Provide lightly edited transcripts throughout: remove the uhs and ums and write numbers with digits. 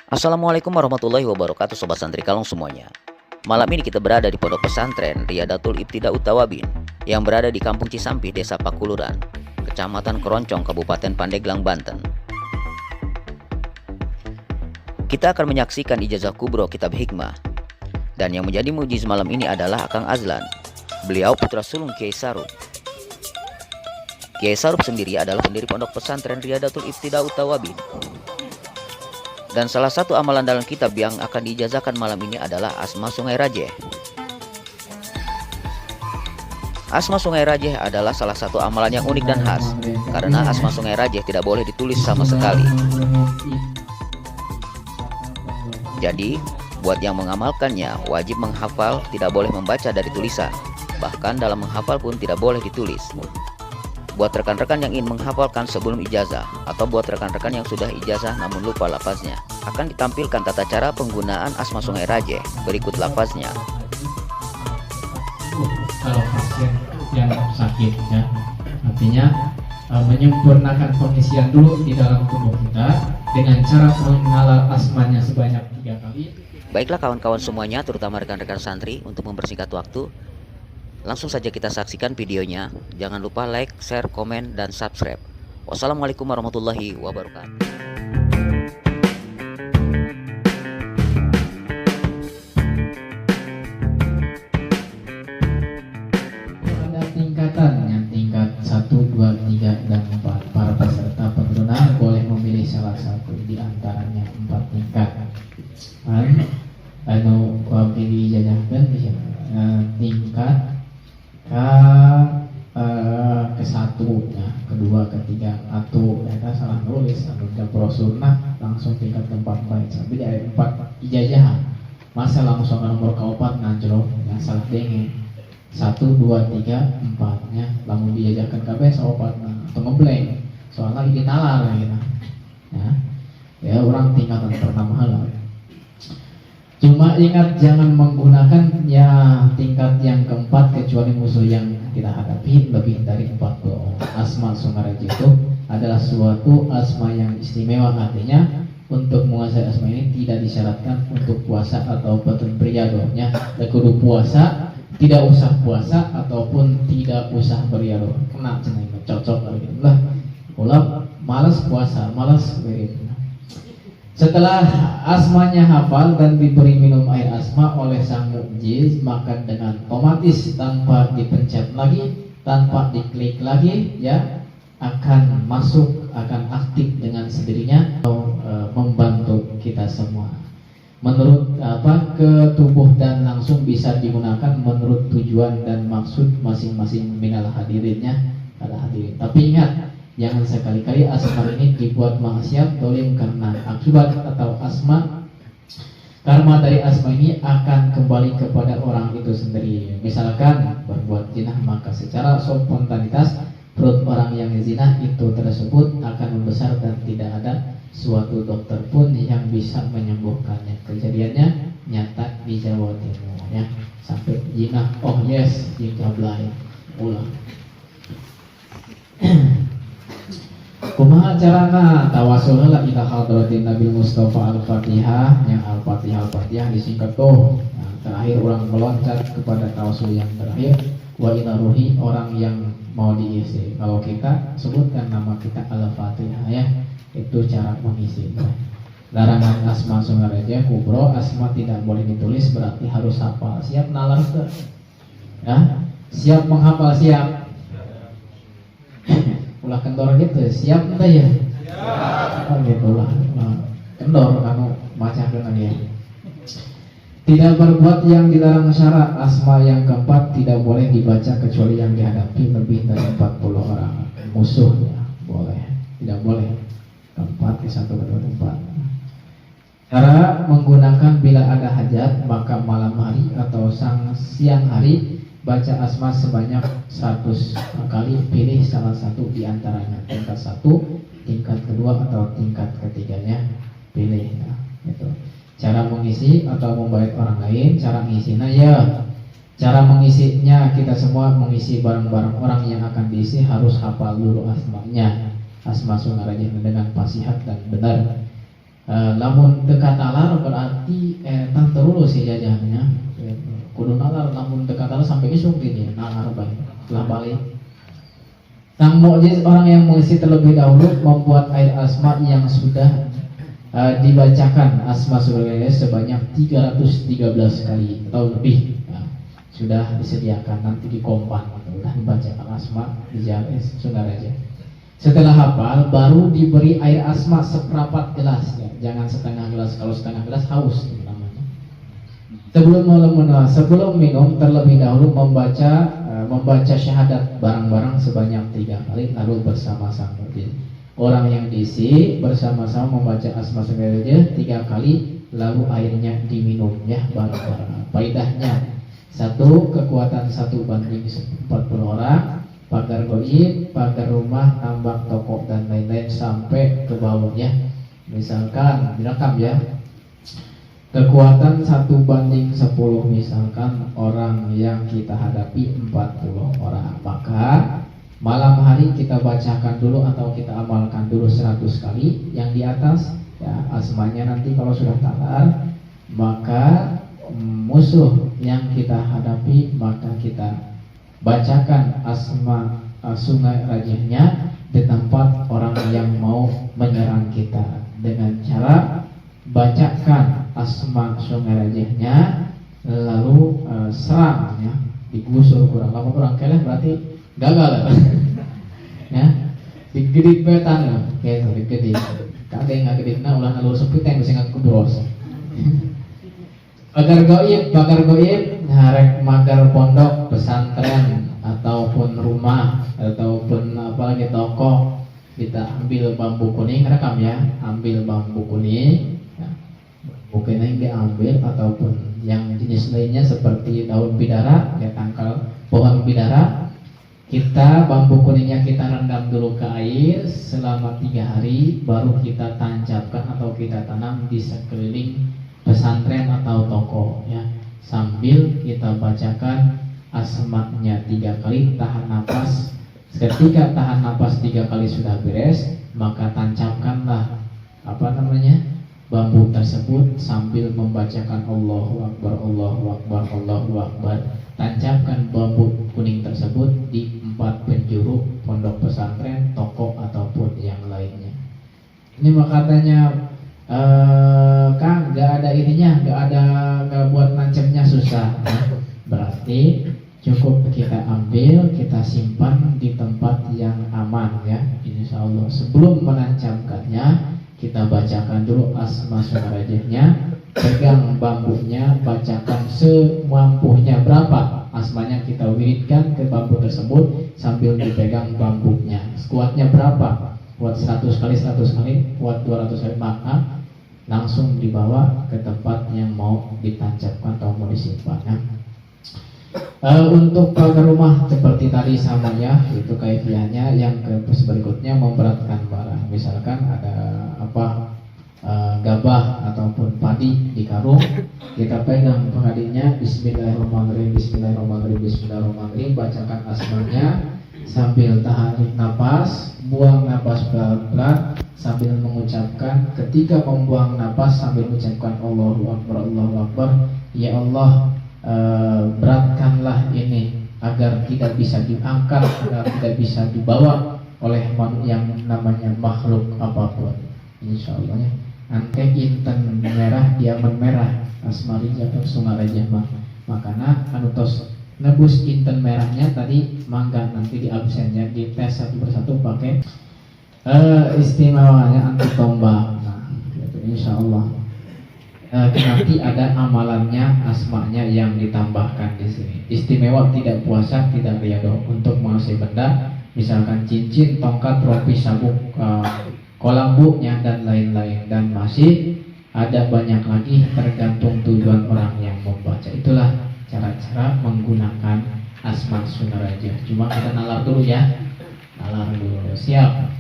Assalamualaikum warahmatullahi wabarakatuh Sobat Santri Kalong semuanya. Malam ini kita berada di Pondok Pesantren Riyadatul Ibtida Utawabin yang berada di Kampung Cisampih, Desa Pakuluran, Kecamatan Keroncong, Kabupaten Pandeglang, Banten. Kita akan menyaksikan ijazah kubro kitab hikmah. Dan yang menjadi mujiz malam ini adalah Akang Azlan. Beliau putra sulung Kiai Sarup. Kiai Sarup sendiri adalah pendiri Pondok Pesantren Riyadatul Ibtida Utawabin. Dan salah satu amalan dalam kitab yang akan diijazahkan malam ini adalah Asma Sungai Rajeh. Asma Sungai Rajeh adalah salah satu amalan yang unik dan khas, karena Asma Sungai Rajeh tidak boleh ditulis sama sekali. Jadi, buat yang mengamalkannya wajib menghafal, tidak boleh membaca dari tulisan. Bahkan dalam menghafal pun tidak boleh ditulis. Buat rekan-rekan yang ingin menghafalkan sebelum ijazah, atau buat rekan-rekan yang sudah ijazah namun lupa lafaznya, akan ditampilkan tata cara penggunaan Asma Sungai Rajeh. Berikut lafaznya. Kalau pasien yang sakit, ya, artinya menyempurnakan pengisian dulu di dalam tubuh kita dengan cara menghafal asmanya sebanyak 3 kali. Baiklah kawan-kawan semuanya, terutama rekan-rekan santri, untuk mempersingkat waktu, langsung saja kita saksikan videonya. Jangan lupa like, share, komen, dan subscribe. Wassalamualaikum warahmatullahi wabarakatuh. Ada tingkatannya, tingkat 1, 2, 3, dan 4. Para peserta penurunan boleh memilih salah satu di antaranya 4 tingkat. Pilih ijazahkan tingkat ke satu, ya, kedua, ketiga, atau mereka salah nulis, atau brosurna langsung tingkat keempat baik. Tapi dari 4 ijazah, masa langsung ke nomor keempat ngancro, yang salah denge 1, 2, 3, 4 nya, langsung dijajahkan KB seopat atau ngeblank, soalnya ini nalar gitu, ya orang tingkatan pertama lah. Cuma ingat jangan menggunakan ya tingkat yang keempat kecuali musuh yang kita hadapi lebih dari 40. Asma Sungai Rajeh itu adalah suatu asma yang istimewa, artinya untuk menguasai asma ini tidak disyaratkan untuk puasa atau petun beriadohnya. Kudu puasa, tidak usah puasa ataupun tidak usah beriadoh. Kena cenah cocok lagi lah. Ulah malas puasa, malas beriadoh. Setelah asmanya hafal dan diberi minum air asma oleh sang mu'jiz, maka dengan otomatis tanpa dipencet lagi, tanpa diklik lagi, ya akan masuk, akan aktif dengan sendirinya atau membantu kita semua. Menurut ke tubuh dan langsung bisa digunakan menurut tujuan dan maksud masing-masing minal hadirinnya, ada hadirin. Tapi ingat, jangan sekali-kali asma ini dibuat maksiat dolim, karena akibat atau asma karma dari asma ini akan kembali kepada orang itu sendiri. Misalkan berbuat zina, maka secara spontanitas perut orang yang zina itu tersebut akan membesar dan tidak ada suatu dokter pun yang bisa menyembuhkannya. Kejadiannya nyata di Jawa Timur, ya, sampai zina, oh yes, jika belai ulang. Kumaha carana tawasul la ila hadratin Nabi Mustafa Al-Fatihah, yang Al-Fatihah disingkat tuh. Nah, terakhir orang meloncat kepada tawasul yang terakhir, wa ila ruhi, orang yang mau diisi. Kalau kita sebutkan nama kita Al-Fatihah, ya, itu cara mengisi. Larangan asma Sungai Rajeh kubro, asma tidak boleh ditulis, berarti harus hafal. Siap nalar ke? Ya, siap menghafal, siap. Ulah kendor gitu, siap entah ya? Siap. Oh gitu lah, kendor kamu baca dengan dia. Tidak berbuat yang dilarang syarat. Asma yang keempat tidak boleh dibaca kecuali yang dihadapi lebih dari 40 orang musuhnya. Boleh, tidak boleh. Keempat, ke 1, ke 2, ke 4. Cara menggunakan bila ada hajat, maka malam hari atau siang hari baca asma sebanyak 100 kali, pilih salah satu di antaranya, tingkat 1, tingkat kedua atau tingkat ketiganya, pilih, ya, gitu. Cara mengisi atau membaik orang lain, cara mengisinya ya, cara mengisinya kita semua mengisi bareng-bareng. Orang yang akan diisi harus hafal dulu asmanya, asma Sungai Rajeh dengan fasihat dan benar. Lamun teka talar berarti tan terus si jajahnya. Kudu nalar, lamun teka talar sampai isuk gini nalar baik setelah balik. Sang mukjiz orang yang mengisi terlebih dahulu membuat air asma yang sudah dibacakan asma surga sebanyak 313 kali atau lebih. Sudah disediakan nanti di kompan, sudah dibacakan asma di JLS Sungaraja. Setelah hafal baru diberi air asma seperempat gelas ya. Jangan setengah gelas, kalau setengah gelas haus namanya. Sebelum minum terlebih dahulu membaca syahadat bareng-bareng sebanyak 3 kali lalu bersama-sama. Orang yang diisi bersama-sama membaca asma surga 3 kali lalu airnya diminum ya bareng-bareng. Faedahnya 1, kekuatan 1 banding 40 orang, pagar goib, pagar rumah, tambak, toko dan lain-lain sampai ke bawah ya. Misalkan direkam ya, kekuatan 1 banding 10, misalkan orang yang kita hadapi 40 orang, maka malam hari kita bacakan dulu atau kita amalkan dulu 100 kali yang di atas ya, asmanya nanti kalau sudah talar maka musuh yang kita hadapi maka kita bacakan asma sungai rajahnya di tempat orang yang mau menyerang kita dengan cara bacakan asma sungai rajahnya lalu serang ya, digusur kurang keleh berarti gagal ya, digedit petan kayak itu digedit kadang nggak gedit ulah nalur sepit yang bisa nggak kudros. Pagar goib harek magar pondok, pesantren ataupun rumah ataupun apalagi toko, kita ambil bambu kuning, rekam ya, ambil bambu kuning ya, bambu kuning diambil ataupun yang jenis lainnya seperti daun bidara ya, tangkal pohon bidara, kita bambu kuningnya kita rendam dulu ke air selama 3 hari baru kita tancapkan atau kita tanam di sekeliling pesantren atau toko ya, sambil kita bacakan asma'nya 3 kali, tahan napas. Ketika tahan napas 3 kali sudah beres, maka tancapkanlah bambu tersebut sambil membacakan Allahu Akbar, Allahu Akbar, Allahu Akbar. Tancapkan bambu kuning tersebut di 4 penjuru pondok pesantren, toko ataupun yang lainnya. Ini makanya Kang, nggak ada ininya, nggak buat nancapnya susah. Berarti cukup kita ambil, kita simpan di tempat yang aman ya, insya Allah. Sebelum menancapkannya, kita bacakan dulu asma sunarajahnya, pegang bambunya, bacakan semampunya berapa asmanya, kita wiridkan ke bambu tersebut sambil dipegang bambunya. Kuatnya berapa? Kuat 100 kali, 100 kali, kuat 200 kali, maka langsung dibawa ke tempat yang mau ditancapkan atau mau disimpan ya. Untuk pagar rumah seperti tadi sama ya, itu kaifiahnya. Yang berikutnya memberatkan barang, misalkan ada gabah ataupun padi di karung, kita pegang padinya, Bismillahirrahmanirrahim, Bismillahirrahmanirrahim, Bismillahirrahmanirrahim, bacakan asmanya sambil tarik napas, buang napas pelan-pelan sambil mengucapkan. Ketika membuang napas sambil mengucapkan Allahu Akbar, Allahu Akbar, ya Allah, beratkanlah ini agar tidak bisa diangkat, agar tidak bisa dibawa oleh yang namanya makhluk apapun. Insya Allah ya. Ante inten merah, diaman merah, asmarijah atau sungarajah makana anutos nebus inten merahnya tadi mangga nanti di absennya di tes 1 persatu pakai istimewanya anti tombak. Nah, gitu, insya Allah. Nanti ada amalannya, asmanya yang ditambahkan di sini. Istimewa tidak puasa, tidak riyadhah untuk menguasai benda, misalkan cincin, tongkat, rompi, sabuk, kolambunya dan lain-lain, dan masih ada banyak lagi tergantung tujuan orang yang membaca. Itulah cara-cara menggunakan asma sunarajah. Cuma kita nalar dulu ya, nalar dulu. Siap?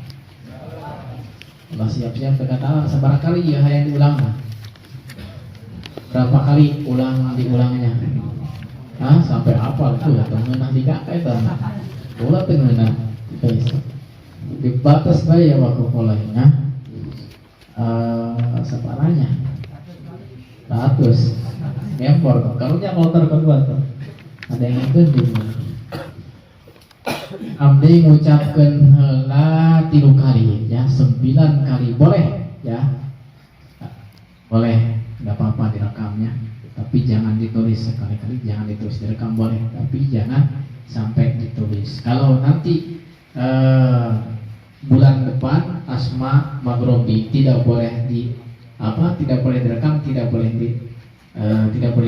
Kalau siap-siap berkata seberapa kali ya yang diulang? Berapa kali diulangnya? Sampai apa tuh? Tengenah tiga itu. Ulah tengenah. Dibatas bae ya waktu mulainya. separahnya 100 ngempor tuh karunya kloter kedua tuh ada yang gending abdi ngucapkan heula 3 kali ya 9 kali boleh ya boleh nggak apa-apa direkamnya tapi jangan ditulis sekali-kali jangan ditulis direkam boleh tapi jangan sampai ditulis kalau nanti bulan depan asma maghrobi tidak boleh tidak boleh direkam tidak boleh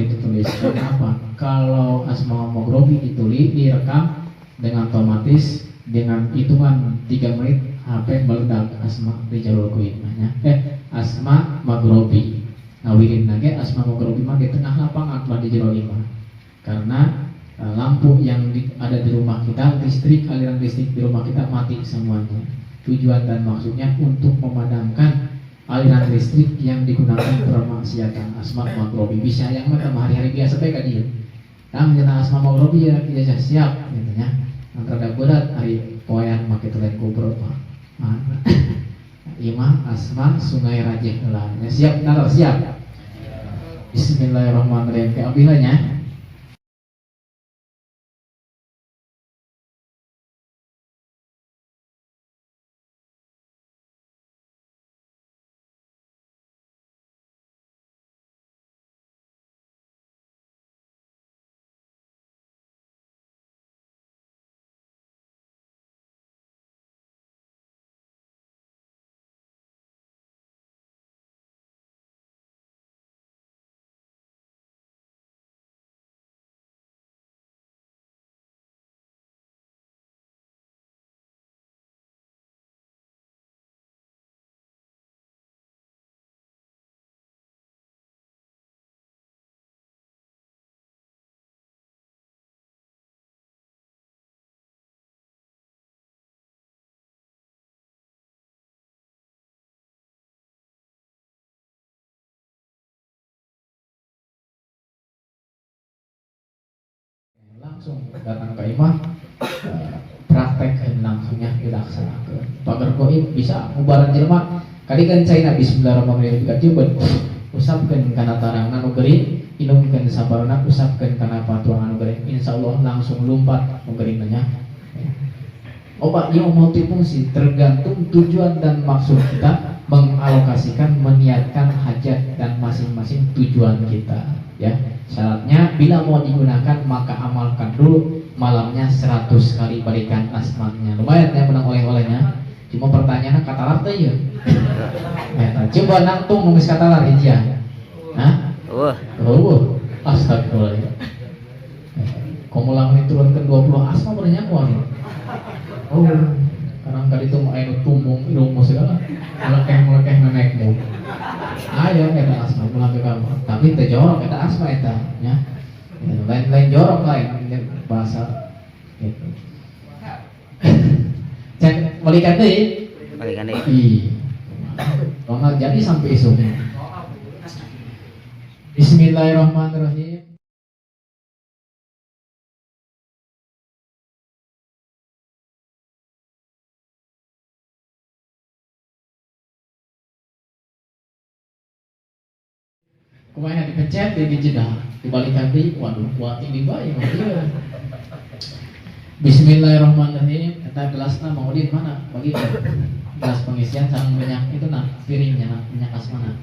ditulis kenapa kalau asma maghrobi ditulis direkam dengan otomatis dengan hitungan 3 menit HP meledak asma Rijalul Quid asma maghrobi ngawirin lagi asma maghrobi mah di tengah lapangan mah di jero lima karena lampu yang ada di rumah kita aliran listrik di rumah kita mati semuanya tujuan dan maksudnya untuk memadamkan aliran listrik yang digunakan permaksiatan asma maghrobi bisa yang mah hari-hari biasa teh ka dieu tang cenah asma maghrobi ya kita siap gitu nya antara berat hari poean make tulen kubro Imam asma sungai rajih heula siap nalar siap Bismillahirrahmanirrahim ke abilanya langsung datang ke imam praktek langsungnya dilaksanakan pagar goib bisa mubaran jelema kadikan caina bismillahirrahmanirrahim dikacieukeun usapkeun kana tarang anu gering inumkeun sabarna usapkeun kana patuang anu gering insyaallah langsung lumpat nu gering nya obat ieu multifungsi tergantung tujuan dan maksud kita mengalokasikan meniatkan hajat dan masing-masing tujuan kita ya syaratnya bila mau digunakan maka amalkan dulu malamnya 100 kali balikan asmanya lumayan ya menang oleh-olehnya cuma pertanyaannya katalar teh ya coba nangtung nulis katalar hijau astagfirullah kamu lamun diturunkan 20 asma berenya kuang karena kali itu mau ayo tumbung ilmu segala melekeh nenekmu ayo kita asma pulang ke kamar tapi teu jorok kita asma eta nya lain jorok lain bahasa gitu cek balikan deui iya jadi sampai esoknya Bismillahirrahmanirrahim kumaha dipencet di jeda dibalikan deui waduh kuat ini bae mah Bismillahirrahmanirrahim eta gelasna mau di mana bagi gelas pengisian sama minyak itu nah piringnya nah minyak asmana